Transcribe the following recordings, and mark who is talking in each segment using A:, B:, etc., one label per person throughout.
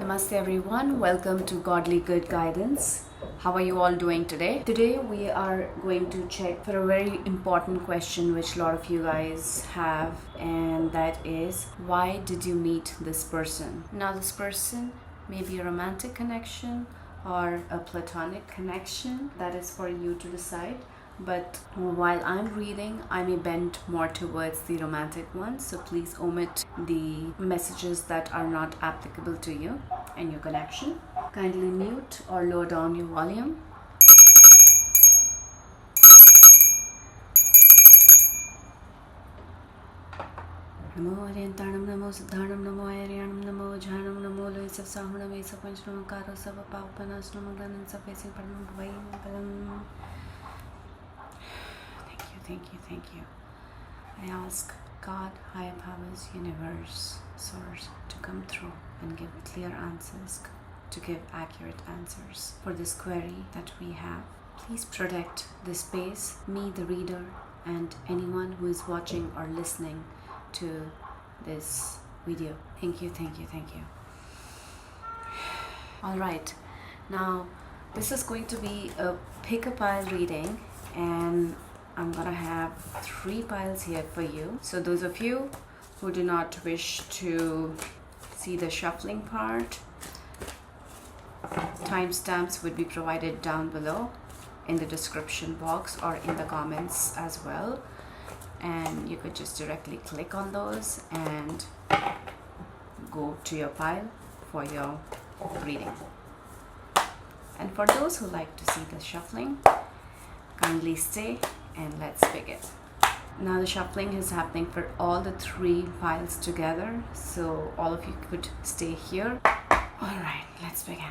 A: Namaste everyone, welcome to Godly Good Guidance. How are you all doing today? Today we are going to check for a very important question which a lot of you guys have, and that is, why did you meet this person? Now this person may be a romantic connection or a platonic connection. That is for you to decide. But while I'm reading, I may bend more towards the romantic one, so please omit the messages that are not applicable to you and your connection. Kindly mute or lower down your volume. Namo Ariyantanam, Namo Siddhanam, Namo Ariyanam, Namo Jhanam, Namo Loisav Sahunam, Esa Panchanam, Karo Sava Pavanasnam, Ganan Safesi Param Bhavaim Palam. Thank you. I ask God, higher powers, universe, source to come through and give clear answers, to give accurate answers for this query that we have. Please protect this space, me, the reader, and anyone who is watching or listening to this video. Thank you. Alright, now this is going to be a pickapile reading, and I'm gonna have 3 piles here for you. So those of you who do not wish to see the shuffling part, timestamps would be provided down below in the description box or in the comments as well, and you could just directly click on those and go to your pile for your reading. And for those who like to see the shuffling, kindly stay and let's begin. Now the shuffling is happening for all the 3 piles together, so all of you could stay here. Alright, let's begin.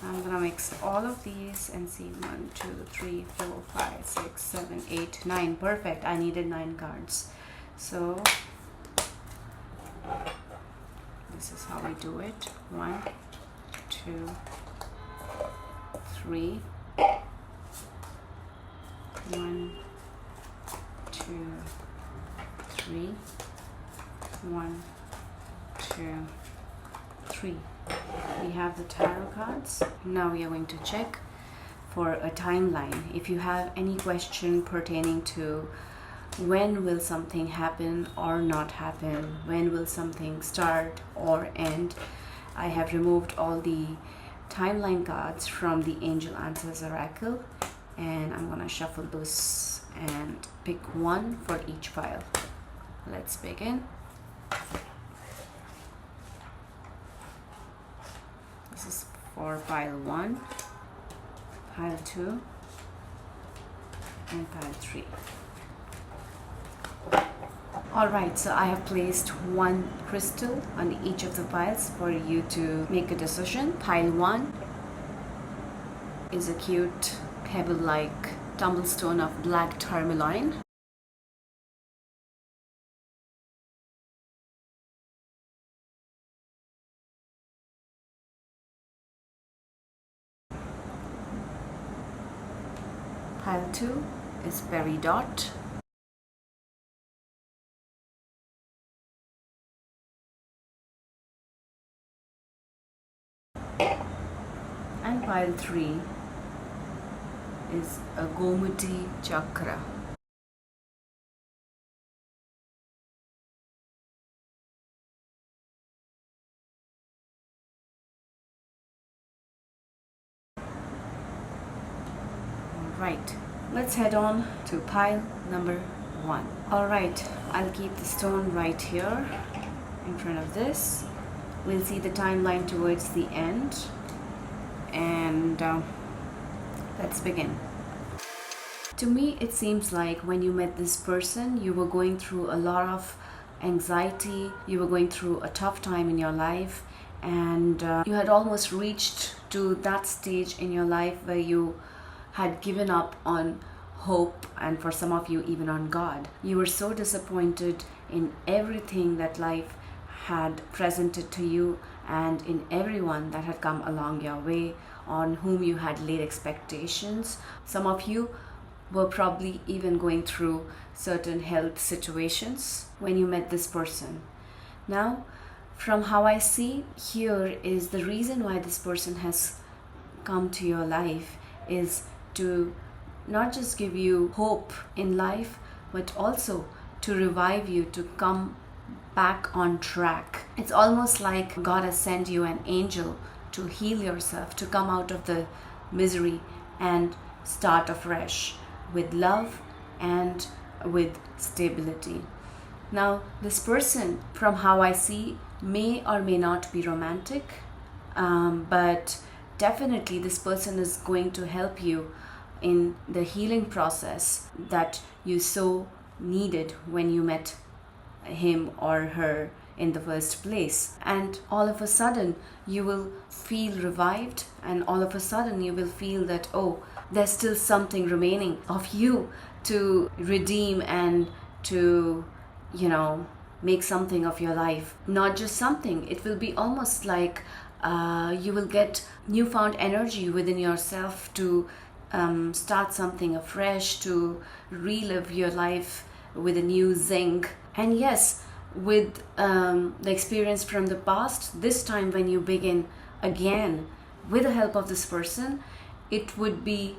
A: I'm gonna mix all of these and see 1, 2, 3, 4, 5, 6, 7, 8, 9. Perfect. I needed 9 cards. So this is how we do it. 1, 2, 3. 1, 2, 3. 1, 2, 3. We have the tarot cards. Now we are going to check for a timeline. If you have any question pertaining to when will something happen or not happen, when will something start or end, I have removed all the timeline cards from the Angel Answers Oracle, and I'm gonna shuffle those and pick one for each pile. Let's begin. This is for pile 1, pile 2, and pile 3. Alright, so I have placed 1 crystal on each of the piles for you to make a decision. Pile 1 is a cute pebble-like tumblestone of black tourmaline. Pile 2 is peridot. And pile 3 is a Gomati chakra. Right, let's head on to pile number 1. Alright, I'll keep the stone right here in front of this. We'll see the timeline towards the end, and let's begin. To me, it seems like when you met this person, you were going through a lot of anxiety, you were going through a tough time in your life, and you had almost reached to that stage in your life where you had given up on hope, and for some of you even on God. You were so disappointed in everything that life had presented to you and in everyone that had come along your way, on whom you had laid expectations. Some of you were probably even going through certain health situations when you met this person. Now, from how I see, here is the reason why this person has come to your life, is to not just give you hope in life, but also to revive you to come back on track. It's almost like God has sent you an angel to heal yourself, to come out of the misery and start afresh with love and with stability. Now, this person, from how I see, may or may not be romantic, but definitely this person is going to help you in the healing process that you so needed when you met him or her in the first place. And all of a sudden you will feel revived, and all of a sudden you will feel that, oh, there's still something remaining of you to redeem and to, make something of your life. Not just something, it will be almost like you will get newfound energy within yourself to start something afresh, to relive your life with a new zing. And yes, with the experience from the past, this time when you begin again with the help of this person, it would be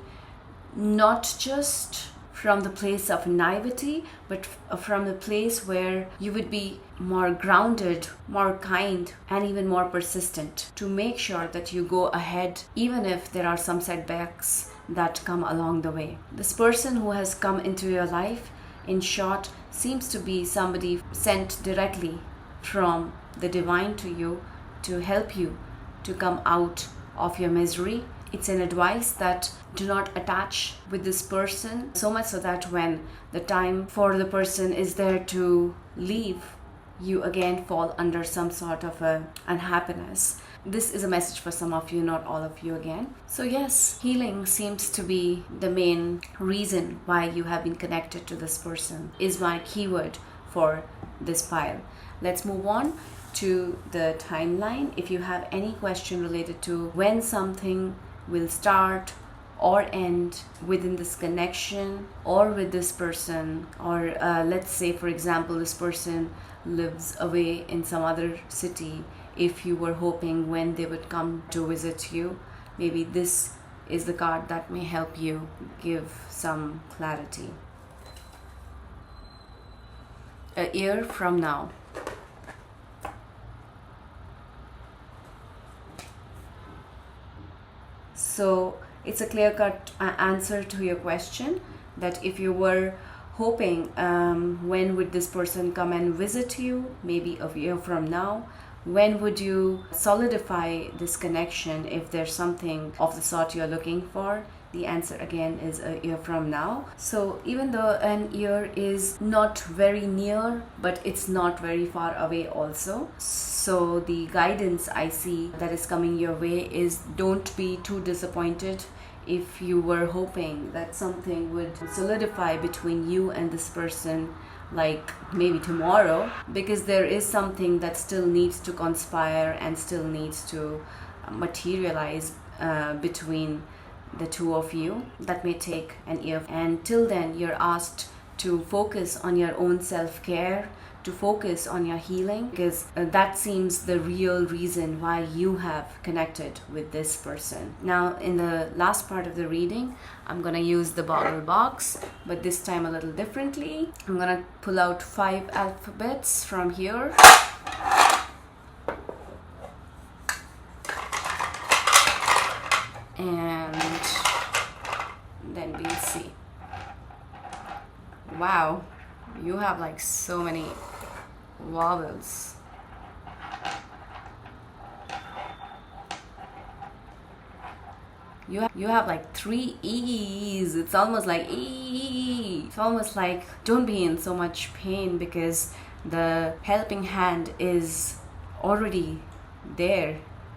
A: not just from the place of naivety, but from the place where you would be more grounded, more kind, and even more persistent to make sure that you go ahead, even if there are some setbacks that come along the way. This person who has come into your life, in short, seems to be somebody sent directly from the divine to you to help you to come out of your misery. It's an advice that do not attach with this person so much so that when the time for the person is there to leave, you again fall under some sort of a unhappiness. This is a message for some of you, not all of you again. So yes, healing seems to be the main reason why you have been connected to this person, is my keyword for this pile. Let's move on to the timeline. If you have any question related to when something will start or end within this connection or with this person, or let's say, for example, this person lives away in some other city. If you were hoping when they would come to visit you, maybe this is the card that may help you give some clarity. A year from now. So it's a clear-cut answer to your question, that if you were hoping when would this person come and visit you, maybe a year from now, when would you solidify this connection if there's something of the sort you're looking for? The answer again is a year from now. So even though an year is not very near, but it's not very far away also. So the guidance I see that is coming your way is, don't be too disappointed if you were hoping that something would solidify between you and this person, like maybe tomorrow, because there is something that still needs to conspire and still needs to materialize between the two of you. That may take an year, and till then you're asked to focus on your own self-care, to focus on your healing, because that seems the real reason why you have connected with this person. Now, in the last part of the reading, I'm gonna use the boggle box, but this time a little differently. I'm gonna pull out 5 alphabets from here. And then we'll see. Wow, you have like so many vowels. You have like 3 E's. It's almost like E. It's almost like don't be in so much pain, because the helping hand is already there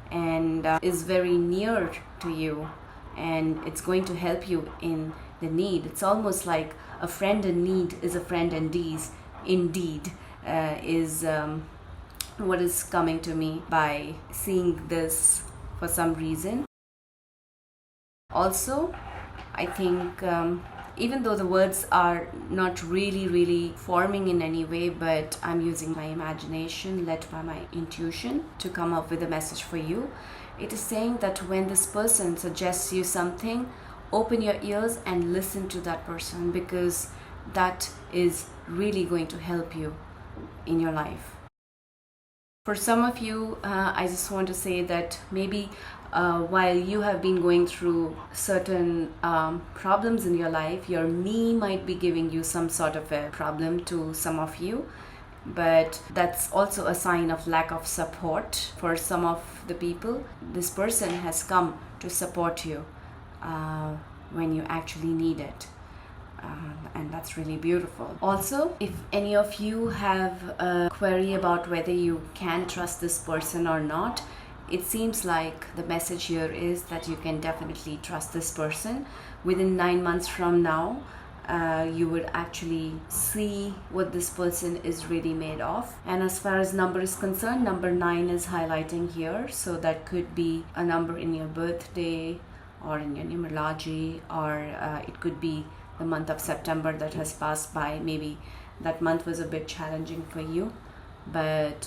A: and is very near to you, and it's going to help you in the need. It's almost like a friend in need is a friend indeed, is what is coming to me by seeing this for some reason. Also, I think even though the words are not really forming in any way, but I'm using my imagination led by my intuition to come up with a message for you. It is saying that when this person suggests you something, open your ears and listen to that person, because that is really going to help you in your life. For some of you, I just want to say that maybe while you have been going through certain problems in your life, your knee might be giving you some sort of a problem to some of you, but that's also a sign of lack of support for some of the people. This person has come to support you when you actually need it. And that's really beautiful. Also, if any of you have a query about whether you can trust this person or not, it seems like the message here is that you can definitely trust this person. Within 9 months from now, you would actually see what this person is really made of. And as far as number is concerned, number 9 is highlighting here. So that could be a number in your birthday or in your numerology, or it could be the month of September that has passed by. Maybe that month was a bit challenging for you,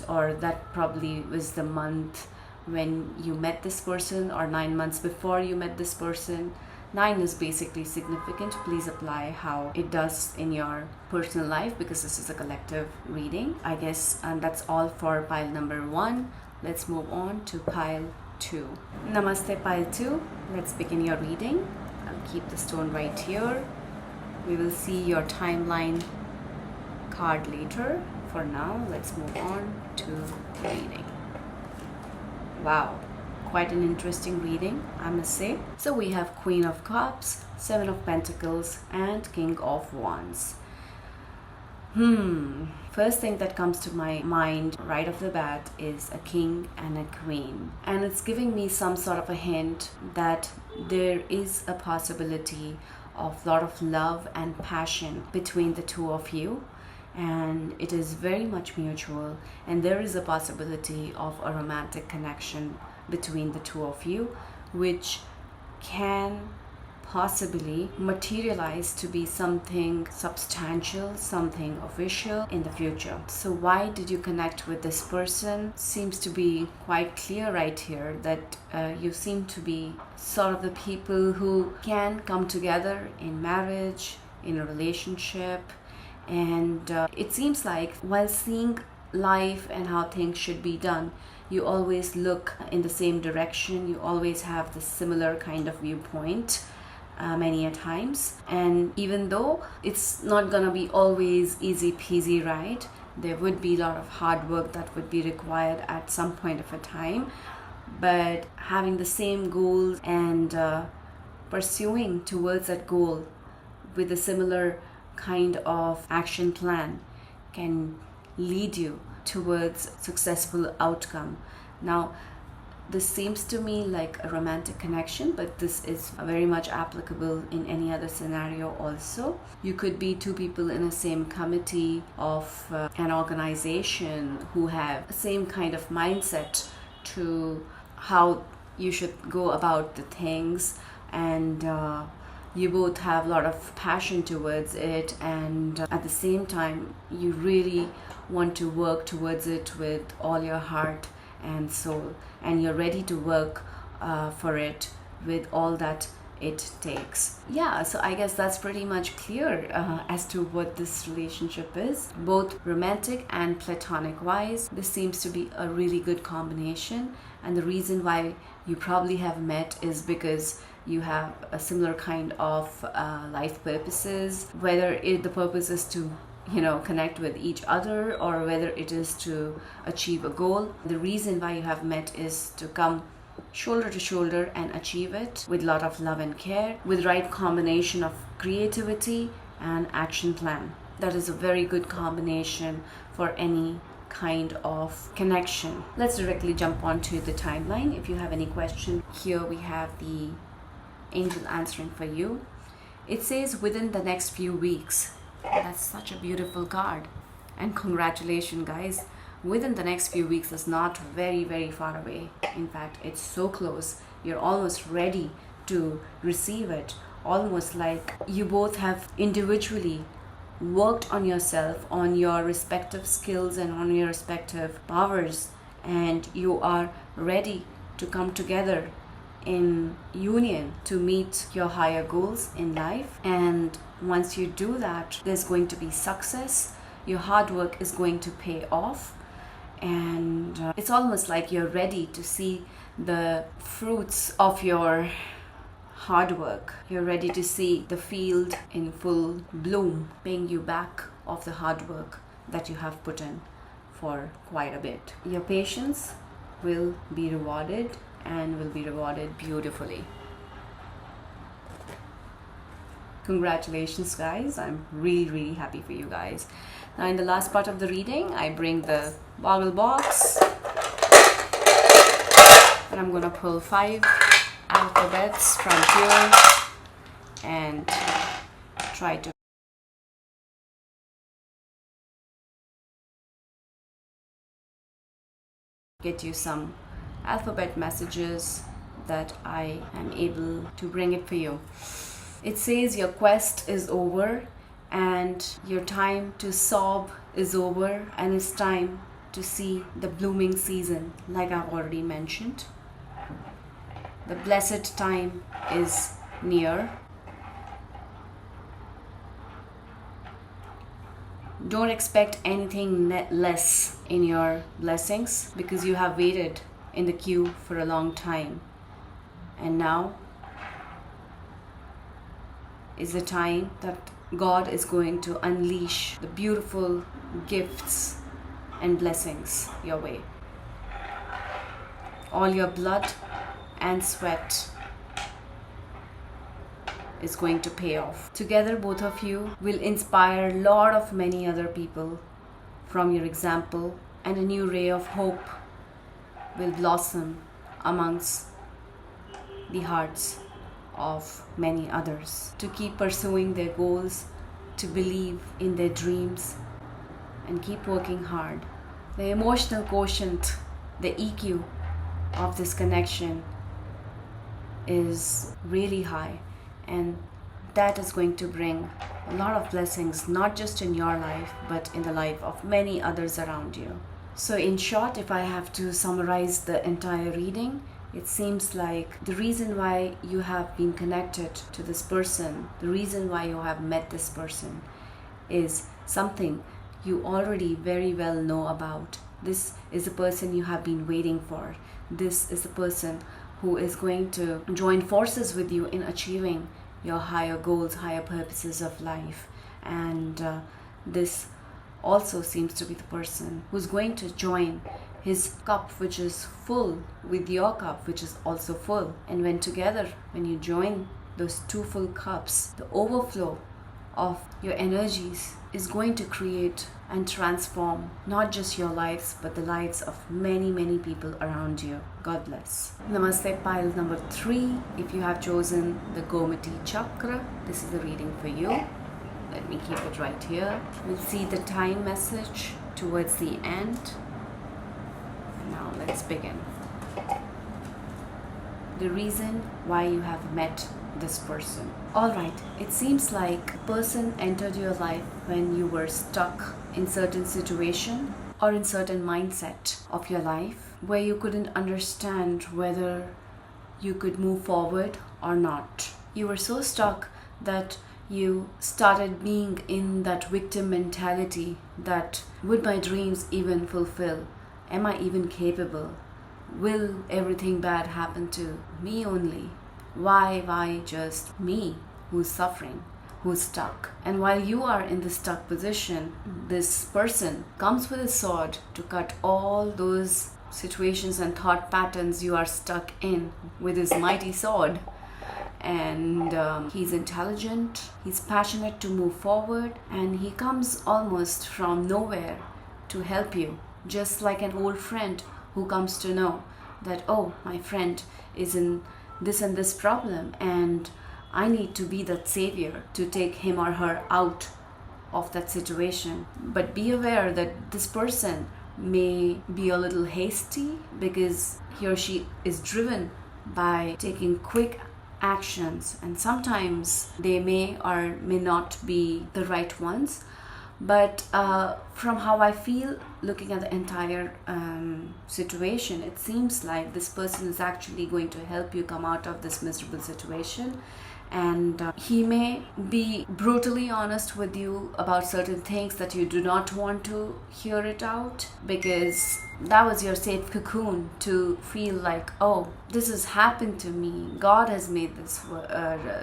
A: or that probably was the month when you met this person, or 9 months before you met this person. 9 is basically significant. Please apply how it does in your personal life, because this is a collective reading, I guess. And that's all for pile number 1. Let's move on to pile 2. Namaste, pile 2. Let's begin your reading. I'll keep the stone right here. We will see your timeline card later. For now, let's move on to the reading. Wow, quite an interesting reading, I must say. So we have Queen of Cups, 7 of Pentacles, and King of Wands. First thing that comes to my mind right off the bat is a king and a queen. And it's giving me some sort of a hint that there is a possibility of a lot of love and passion between the two of you, and it is very much mutual, and there is a possibility of a romantic connection between the two of you, which can possibly materialize to be something substantial, something official in the future. So why did you connect with this person? Seems to be quite clear right here that you seem to be sort of the people who can come together in marriage, in a relationship. And it seems like while seeing life and how things should be done, you always look in the same direction. You always have the similar kind of viewpoint many a times. And even though it's not gonna be always easy peasy, right? There would be a lot of hard work that would be required at some point of a time. But having the same goals and pursuing towards that goal with a similar kind of action plan can lead you towards successful outcome. Now, this seems to me like a romantic connection, but this is very much applicable in any other scenario also. You could be two people in the same committee of an organization who have the same kind of mindset to how you should go about the things, and you both have a lot of passion towards it, and at the same time you really want to work towards it with all your heart and soul, and you're ready to work for it with all that it takes. Yeah, so I guess that's pretty much clear as to what this relationship is, both romantic and platonic wise. This seems to be a really good combination, and the reason why you probably have met is because you have a similar kind of life purposes, whether the purpose is to connect with each other, or whether it is to achieve a goal. The reason why you have met is to come shoulder to shoulder and achieve it with a lot of love and care, with right combination of creativity and action plan. That is a very good combination for any kind of connection. Let's directly jump onto the timeline. If you have any question, here we have the angel answering for you. It says within the next few weeks. That's such a beautiful card. And congratulations, guys. Within the next few weeks is not very, very far away. In fact, it's so close. You're almost ready to receive it. Almost like you both have individually worked on yourself, on your respective skills and on your respective powers, and you are ready to come together in union to meet your higher goals in life. And once you do that, there's going to be success. Your hard work is going to pay off, and it's almost like you're ready to see the fruits of your hard work. You're ready to see the field in full bloom, paying you back of the hard work that you have put in for quite a bit. Your patience will be rewarded, and will be rewarded beautifully. Congratulations, guys. I'm really, really happy for you guys. Now, in the last part of the reading, I bring the boggle box, and I'm gonna pull 5 alphabets from here and try to get you some alphabet messages that I am able to bring it for you. It says your quest is over, and your time to sob is over, and it's time to see the blooming season, like I've already mentioned. The blessed time is near. Don't expect anything less in your blessings, because you have waited in the queue for a long time. And now is the time that God is going to unleash the beautiful gifts and blessings your way. All your blood and sweat is going to pay off. Together, both of you will inspire a lot of many other people from your example, and a new ray of hope will blossom amongst the hearts of many others to keep pursuing their goals, to believe in their dreams, and keep working hard. The emotional quotient, the EQ of this connection is really high, and that is going to bring a lot of blessings, not just in your life, but in the life of many others around you. So in short, if I have to summarize the entire reading, it seems like the reason why you have been connected to this person, the reason why you have met this person, is something you already very well know about. This is the person you have been waiting for. This is the person who is going to join forces with you in achieving your higher goals, higher purposes of life. And this also seems to be the person who's going to join his cup, which is full, with your cup, which is also full. And when together, when you join those two full cups, the overflow of your energies is going to create and transform not just your lives, but the lives of many, many people around you. God bless. Namaste, pile number 3. If you have chosen the Gomati chakra, this is the reading for you. Let me keep it right here. We'll see the time message towards the end. Now let's begin. The reason why you have met this person. Alright, it seems like a person entered your life when you were stuck in certain situation or in certain mindset of your life where you couldn't understand whether you could move forward or not. You were so stuck that you started being in that victim mentality, that would my dreams even fulfill? Am I even capable? Will everything bad happen to me only? Why just me who's suffering, who's stuck? And while you are in the stuck position, this person comes with a sword to cut all those situations and thought patterns you are stuck in with his mighty sword. And he's intelligent, he's passionate to move forward, and he comes almost from nowhere to help you, just like an old friend who comes to know that, oh, my friend is in this and this problem, and I need to be that savior to take him or her out of that situation. But be aware that this person may be a little hasty because he or she is driven by taking quick actions, and sometimes they may or may not be the right ones. But from how I feel looking at the entire situation, it seems like this person is actually going to help you come out of this miserable situation. And he may be brutally honest with you about certain things that you do not want to hear it out, because that was your safe cocoon to feel like, oh, this has happened to me, God has made this,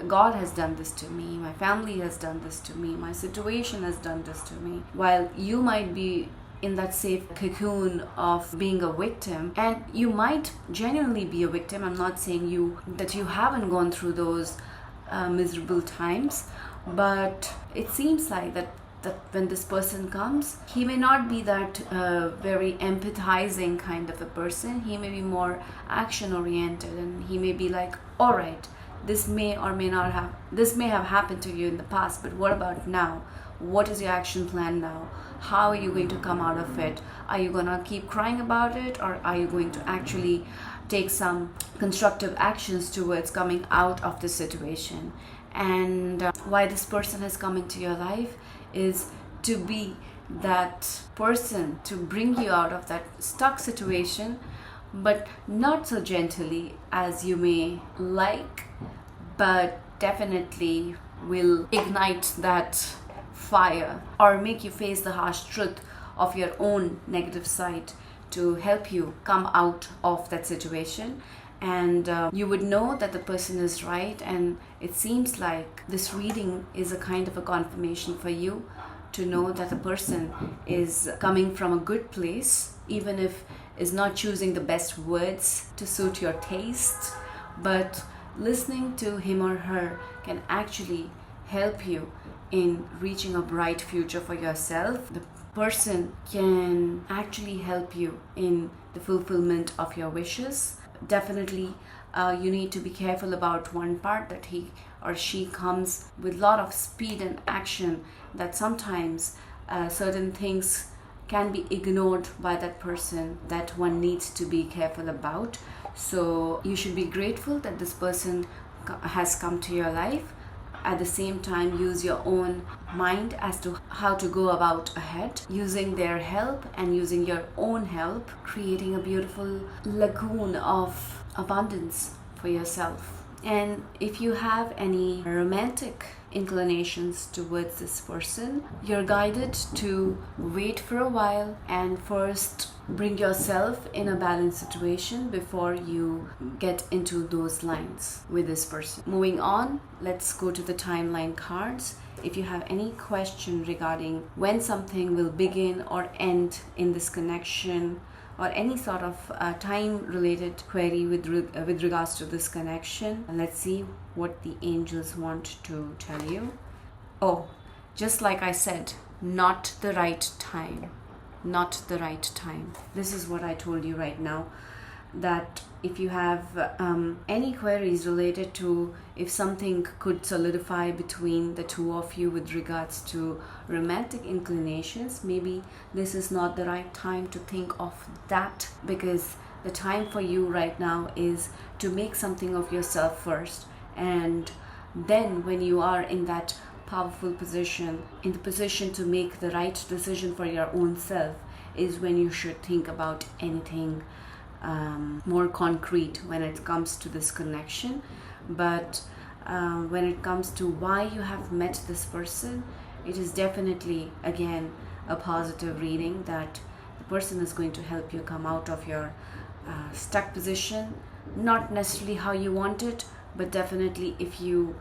A: God has done this to me, my family has done this to me, my situation has done this to me. While you might be in that safe cocoon of being a victim, and you might genuinely be a victim. I'm not saying that you haven't gone through those miserable times, but it seems like that when this person comes, he may not be that very empathizing kind of a person. He may be more action oriented, and he may be like, all right, this may have happened to you in the past, but what about now? What is your action plan now? How are you going to come out of it? Are you gonna keep crying about it, or are you going to actually take some constructive actions towards coming out of the situation? And why this person has come into your life is to be that person to bring you out of that stuck situation, but not so gently as you may like, but definitely will ignite that fire or make you face the harsh truth of your own negative side to help you come out of that situation. And you would know that the person is right, and it seems like this reading is a kind of a confirmation for you to know that the person is coming from a good place, even if is not choosing the best words to suit your taste, but listening to him or her can actually help you in reaching a bright future for yourself. The person can actually help you in the fulfillment of your wishes. Definitely, you need to be careful about one part, that he or she comes with a lot of speed and action, that sometimes certain things can be ignored by that person that one needs to be careful about. So you should be grateful that this person has come to your life. At the same time, use your own mind as to how to go about ahead, using their help and using your own help, creating a beautiful lagoon of abundance for yourself. And if you have any romantic inclinations towards this person, you're guided to wait for a while and first bring yourself in a balanced situation before you get into those lines with this person. Moving on, let's go to the timeline cards. If you have any question regarding when something will begin or end in this connection, or any sort of time-related query with regards to this connection, let's see what the angels want to tell you. Oh, just like I said, not the right time. Not the right time. This is what I told you right now, that if you have any queries related to if something could solidify between the two of you with regards to romantic inclinations, maybe this is not the right time to think of that, because the time for you right now is to make something of yourself first, and then when you are in that powerful position, in the position to make the right decision for your own self, is when you should think about anything more concrete when it comes to this connection. But when it comes to why you have met this person, it is definitely again a positive reading, that the person is going to help you come out of your stuck position. Not necessarily how you want it, but definitely if you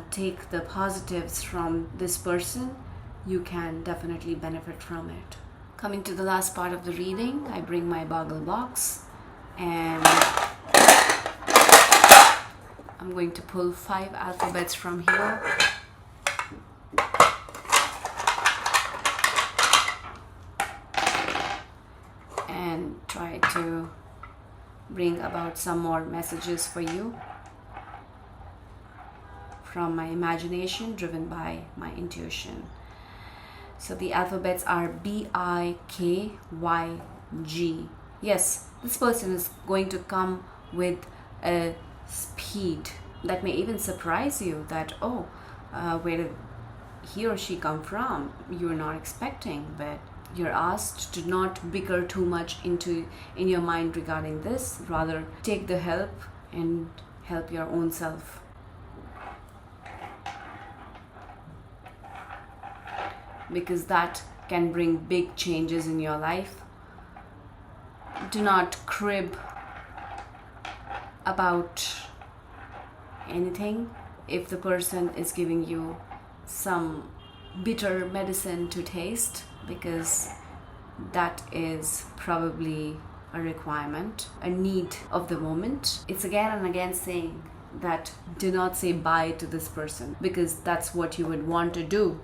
A: take the positives from this person, you can definitely benefit from it. Coming to the last part of the reading, I bring my boggle box and I'm going to pull 5 alphabets from here. And try to bring about some more messages for you. from my imagination, driven by my intuition. So the alphabets are BIKYG. Yes, this person is going to come with a speed that may even surprise you, that, oh, where did he or she come from? You're not expecting, but you're asked to not bicker too much in your mind regarding this. Rather, take the help and help your own self. Because that can bring big changes in your life. Do not crib about anything. If the person is giving you some bitter medicine to taste, because that is probably a requirement, a need of the moment. It's again and again saying that do not say bye to this person, because that's what you would want to do,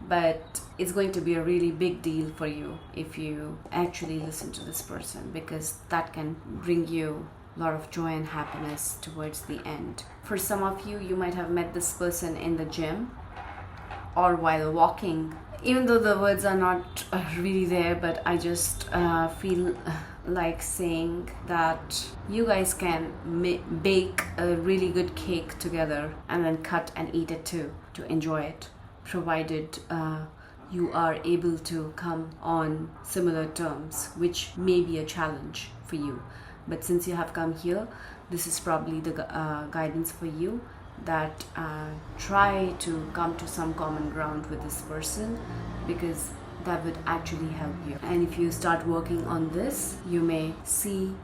A: but it's going to be a really big deal for you if you actually listen to this person, because that can bring you a lot of joy and happiness towards the end. For some of you, you might have met this person in the gym or while walking. Even though the words are not really there, but I just feel like saying that you guys can bake a really good cake together and then cut and eat it too, to enjoy it, provided you are able to come on similar terms, which may be a challenge for you. But since you have come here, this is probably the guidance for you, that try to come to some common ground with this person, because that would actually help you. And if you start working on this, you may see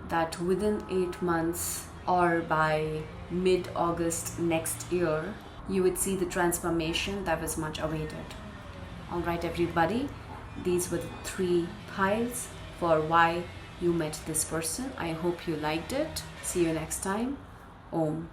A: that within 8 months or by mid-August next year, you would see the transformation that was much awaited. All right, everybody, these were the 3 piles for why you met this person. I hope you liked it. See you next time. Om.